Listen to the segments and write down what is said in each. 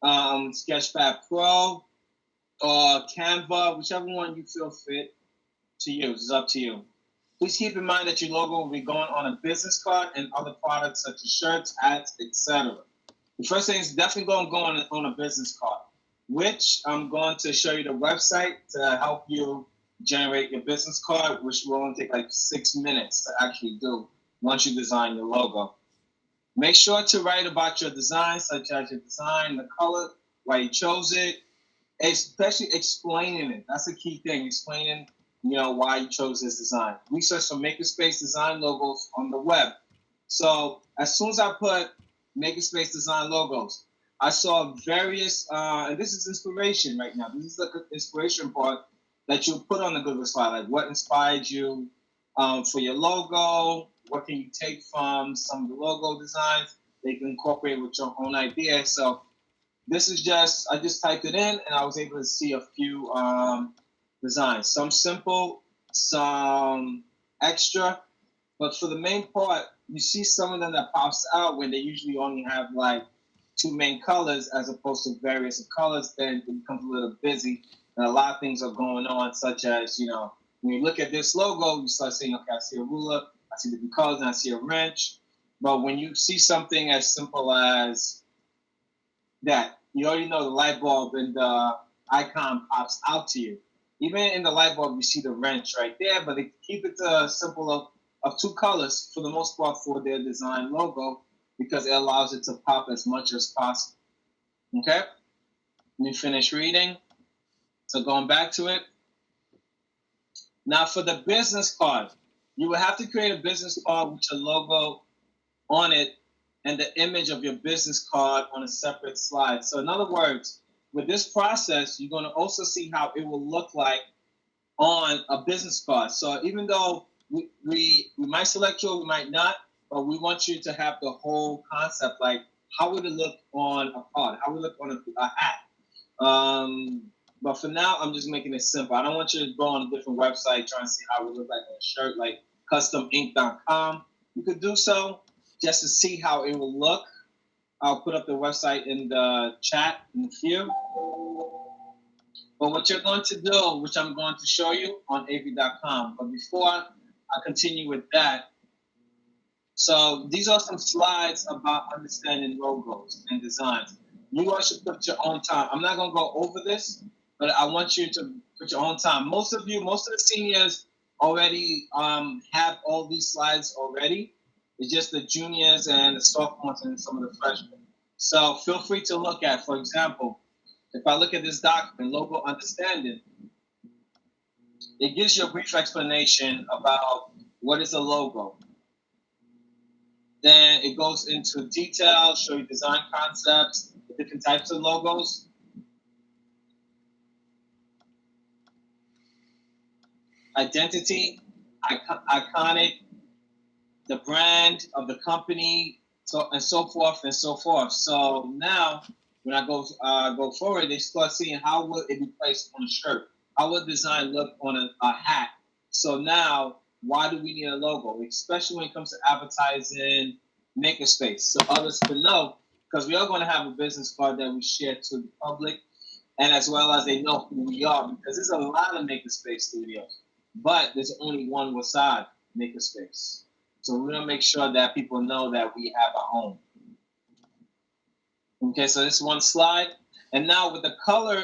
Sketchpad Pro or Canva, whichever one you feel fit to use. It's up to you. Please keep in mind that your logo will be going on a business card and other products such as shirts, hats, etc. The first thing is definitely going to go on a business card, which I'm going to show you the website to help you generate your business card, which will only take like 6 minutes to actually do once you design your logo. Make sure to write about your design, such as your design, the color, why you chose it, especially explaining it. That's a key thing, explaining why you chose this design. Research for Makerspace design logos on the web. So as soon as I put Makerspace design logos, I saw various, and this is inspiration right now. This is the inspiration part that you put on the Google slide, like what inspired you for your logo, what can you take from some of the logo designs that you can incorporate with your own idea. So this is I just typed it in and I was able to see a few designs. Some simple, some extra, but for the main part, you see some of them that pops out when they usually only have like 2 main colors as opposed to various colors. Then it becomes a little busy and a lot of things are going on, such as, when you look at this logo, you start saying, okay, I see a ruler, I see different colors, and I see a wrench. But when you see something as simple as that, you already know the light bulb and the icon pops out to you. Even in the light bulb, you see the wrench right there, but they keep it simple of 2 colors for the most part for their design logo because it allows it to pop as much as possible. Okay? Let me finish reading. So going back to it. Now for the business card, you will have to create a business card with your logo on it and the image of your business card on a separate slide. So in other words, with this process, you're going to also see how it will look like on a business card. So even though we might select you, we might not, but we want you to have the whole concept, like how would it look on a card? How would it look on a hat? But for now, I'm just making it simple. I don't want you to go on a different website trying to see how it would look like on a shirt, like customink.com. You could do so just to see how it will look. I'll put up the website in the chat in a few. But what you're going to do, which I'm going to show you on av.com. But before I continue with that, so these are some slides about understanding logos and designs. You all should put your own time. I'm not going to go over this, but I want you to put your own time. Most of the seniors already have all these slides already. It's just the juniors and the sophomores and some of the freshmen. So feel free to look at, for example, if I look at this document, Logo Understanding, it gives you a brief explanation about what is a logo. Then it goes into detail, show you design concepts, the different types of logos. Identity, iconic, the brand of the company, and so forth and so forth. So now, when I go forward, they start seeing how will it be placed on a shirt, how will design look on a hat. So now, why do we need a logo, especially when it comes to advertising Makerspace, so others can know, because we are going to have a business card that we share to the public, and as well as they know who we are, because there's a lot of Makerspace studios, but there's only one WHSAD Makerspace. So we're gonna make sure that people know that we have our own. Okay, so this is one slide. And now with the color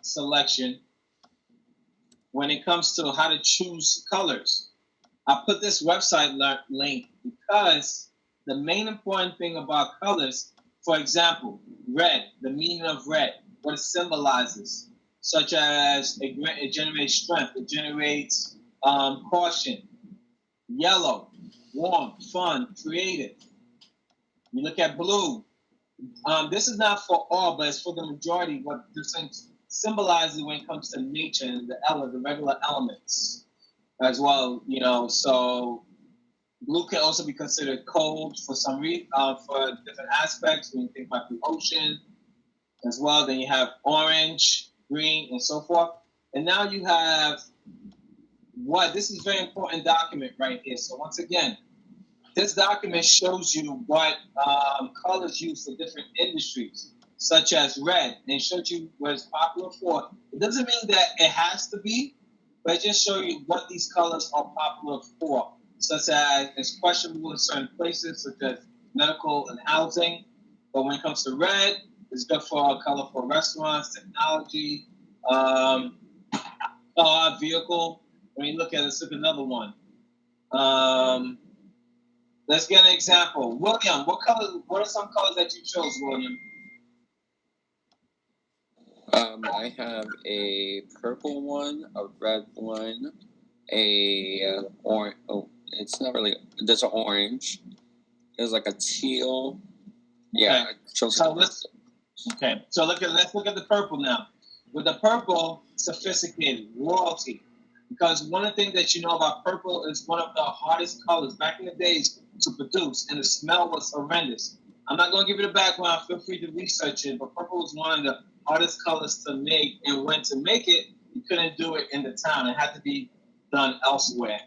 selection, when it comes to how to choose colors, I put this website link because the main important thing about colors, for example, red, the meaning of red, what it symbolizes, such as it generates strength, it generates caution. Yellow, warm, fun, creative. You look at blue. This is not for all, but it's for the majority. What this symbolizes when it comes to nature and the regular elements as well. So blue can also be considered cold for some reason, for different aspects. When you think about the ocean as well, then you have orange, green, and so forth. And now you have this is a very important document right here. So once again, this document shows you what colors used for different industries. such as red, and it showed you what it's popular for. It doesn't mean that it has to be, but it just show you what these colors are popular for, such as it's questionable in certain places, such as medical and housing. But when it comes to red, it's good for colorful restaurants, technology, car, vehicle. When you look at it, let's look at another one. Let's get an example. William, what are some colors that you chose, William? I have a purple one, a red one, a orange. Oh, it's not really. There's an orange. There's like a teal. Yeah. Okay. So let's look at the purple now. With the purple, sophisticated, royalty. Because one of the things that you know about purple is one of the hardest colors back in the days to produce, and the smell was horrendous. I'm not going to give you the background. Feel free to research it. But purple was one of the hardest colors to make, and when to make it, you couldn't do it in the town. It had to be done elsewhere,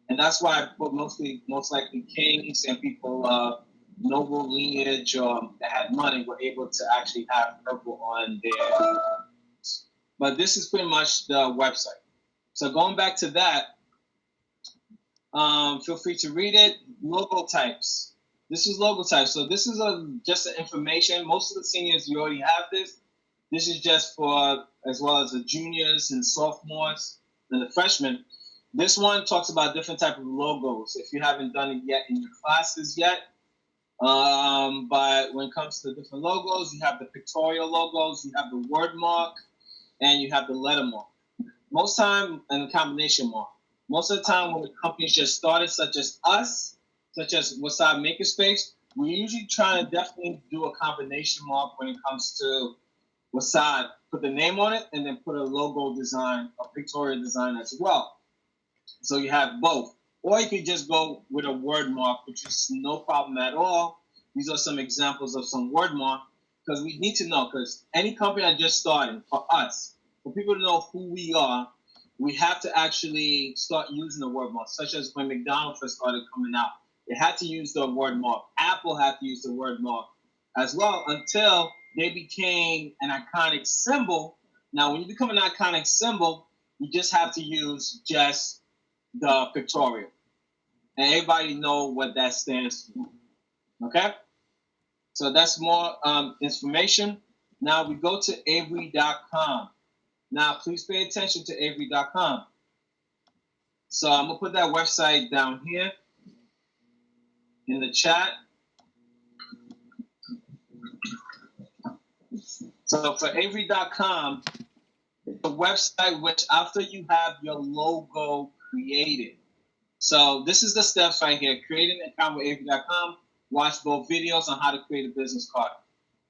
and that's why most likely kings and people noble lineage that had money were able to actually have purple on their. But this is pretty much the website. So going back to that, feel free to read it. Logo types. This is logo types. So this is just the information. Most of the seniors, you already have this. This is just for, as well as the juniors and sophomores and the freshmen. This one talks about different type of logos. If you haven't done it yet in your classes yet, but when it comes to different logos, you have the pictorial logos, you have the word mark, and you have the letter mark. Most time, and the combination mark. Most of the time when the companies just started, such as us, such as WHSAD Makerspace, we usually try to definitely do a combination mark when it comes to WHSAD. Put the name on it and then put a logo design, a pictorial design as well. So you have both. Or you could just go with a word mark, which is no problem at all. These are some examples of some word mark, because we need to know, because any company that just started, for us, for people to know who we are, we have to actually start using the word mark, such as when McDonald's first started coming out. They had to use the word mark. Apple had to use the word mark as well until they became an iconic symbol. Now, when you become an iconic symbol, you just have to use just the pictorial. And everybody know what that stands for. Okay? So that's more information. Now we go to Avery.com. Now, please pay attention to Avery.com. So I'm going to put that website down here in the chat. So for Avery.com, it's a website which after you have your logo created. So this is the steps right here. Creating an account with Avery.com. Watch both videos on how to create a business card.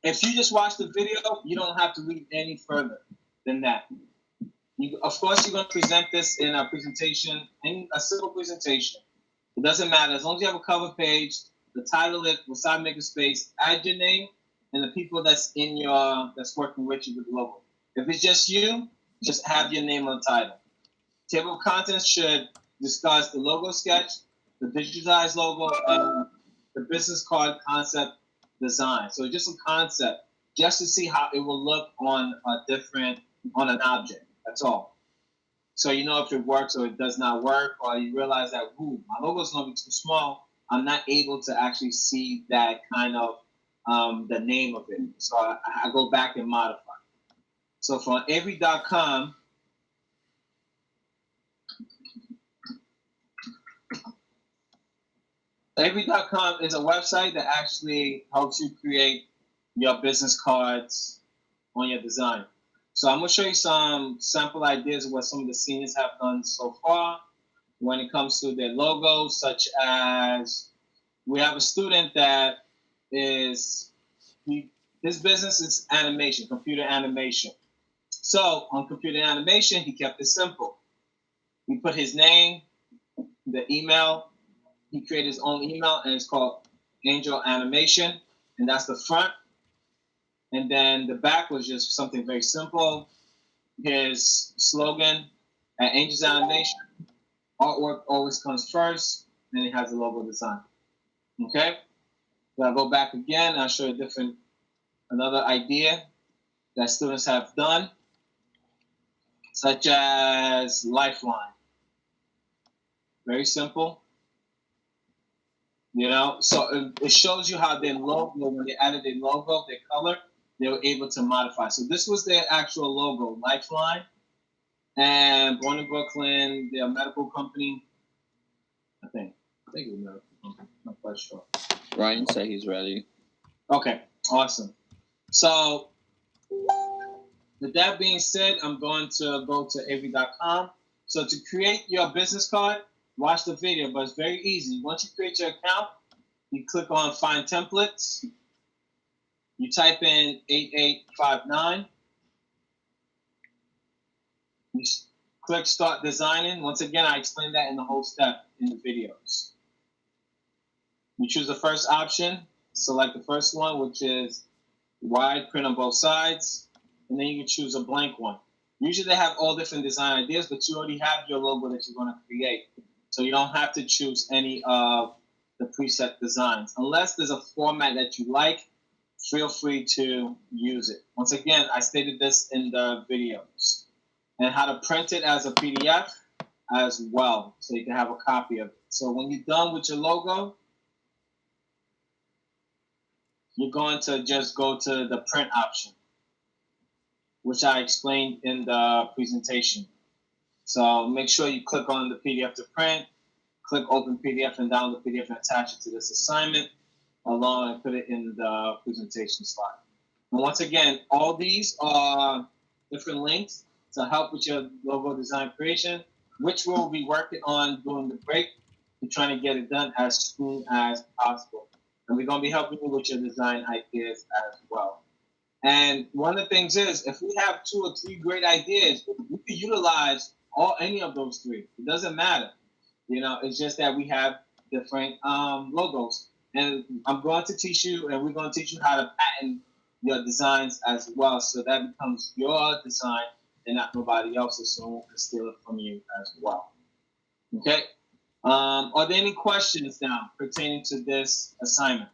If you just watch the video, you don't have to read any further than that. Of course, you're going to present this in a presentation, in a simple presentation. It doesn't matter. As long as you have a cover page, the title is WHSAD Makerspace, add your name and the people that's working with you with the logo. If it's just you, just have your name on the title. Table of contents should discuss the logo sketch, the digitized logo, and the business card concept design. So just a concept, just to see how it will look on an object. That's all. So you know if it works or it does not work, or you realize that, my logo is going to be too small. I'm not able to actually see that kind of the name of it. So I go back and modify. So for Avery.com, Avery.com is a website that actually helps you create your business cards on your design. So I'm going to show you some sample ideas of what some of the seniors have done so far when it comes to their logos, such as we have a student that his business is animation, computer animation. So on computer animation, he kept it simple. He put his name, the email. He created his own email, and it's called Angel Animation, and that's the front. And then the back was just something very simple. His slogan at Angel's Animation, artwork always comes first, and it has the logo design. Okay? So I'll go back again, and I'll show you different another idea that students have done, such as Lifeline. Very simple. So it shows you how their logo, when they added their logo, their color, they were able to modify. So this was their actual logo, Lifeline. And born in Brooklyn, they're a medical company. I think it's a medical company. I'm not quite sure. Ryan said he's ready. Okay, awesome. So with that being said, I'm going to go to avery.com. So to create your business card, watch the video, but it's very easy. Once you create your account, you click on Find Templates. You type in 8859. You click Start Designing. Once again, I explained that in the whole step in the videos. You choose the first option. Select the first one, which is wide, print on both sides. And then you can choose a blank one. Usually they have all different design ideas, but you already have your logo that you're going to create. So you don't have to choose any of the preset designs. Unless there's a format that you like, feel free to use it. Once again, I stated this in the videos. And how to print it as a PDF as well, so you can have a copy of it. So when you're done with your logo, you're going to just go to the print option, which I explained in the presentation. So make sure you click on the PDF to print, click Open PDF and download the PDF and attach it to this assignment, along and put it in the presentation slide. And once again, all these are different links to help with your logo design creation, which we'll be working on during the break to trying to get it done as soon as possible. And we're going to be helping you with your design ideas as well. And one of the things is, if we have 2 or 3 great ideas, we can utilize any of those 3. It doesn't matter. It's just that we have different logos. And I'm going to teach you, and we're going to teach you how to patent your designs as well. So that becomes your design and not nobody else's, so no one can steal it from you as well. Okay? Are there any questions now pertaining to this assignment?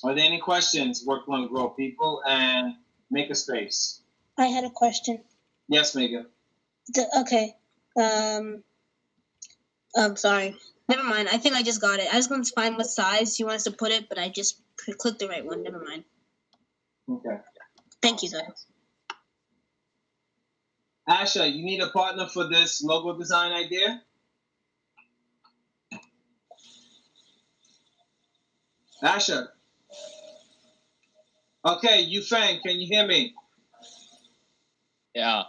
Are there any questions, Work, Learn, Grow people, and Makerspace? I had a question. Yes, Megan. Okay. I'm sorry. Never mind. I think I just got it. I was going to find what size you want us to put it, but I just clicked the right one. Never mind. Okay. Thank you, guys. Asha, you need a partner for this logo design idea? Asha. Okay, Yufeng, can you hear me? Yeah.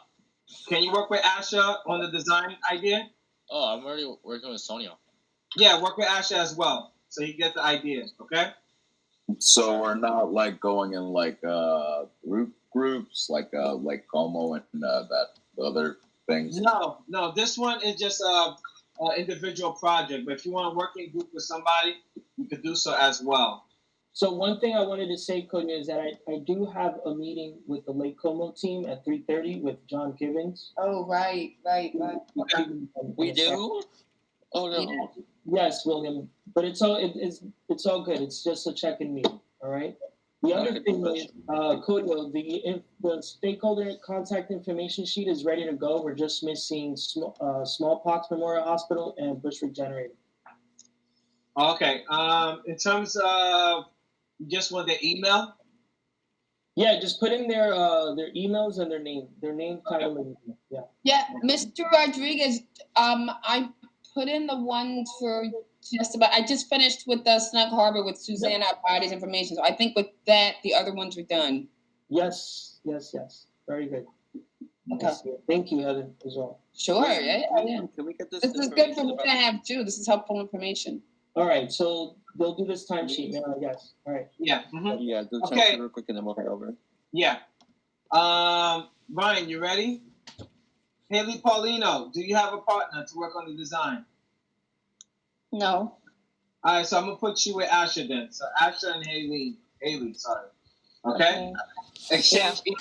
Can you work with Asha on the design idea? Oh, I'm already working with Sonia. Yeah, work with Asha as well, so you get the ideas, okay? So we're not like going in like groups like Como and that other things. No. This one is just a individual project. But if you want to work in group with somebody, you could do so as well. So one thing I wanted to say, Codio, is that I do have a meeting with the Lake Como team at 3:30 with John Gibbons. Oh, right. Okay. We do? Oh no. Yes, William. But it's all good. It's just a check-in meeting. All right. The other thing is, Codio, the stakeholder contact information sheet is ready to go. We're just missing Smallpox Memorial Hospital and Bushwick Generator. Okay. In terms of, you just want the email? Yeah, just put in their emails and their name, title, and email. Yeah. Yeah, Mr. Rodriguez, I put in the ones for just about. I just finished with the Snug Harbor with Susanna Body's information, so I think with that the other ones are done. Yes. Very good. Okay. Thank you, Heather, as well. Sure. Yeah. Can we get this? This is good for what I have too. This is helpful information. All right, so they'll do this timesheet now, I guess. All right. Yeah. Mm-hmm. Yeah, do the Okay. time real quick and then we'll head over. Yeah. Ryan, you ready? Haley Paulino, do you have a partner to work on the design? No. All right, so I'm gonna put you with Asha then. So Asha and Haley, sorry. Okay? Exchange email.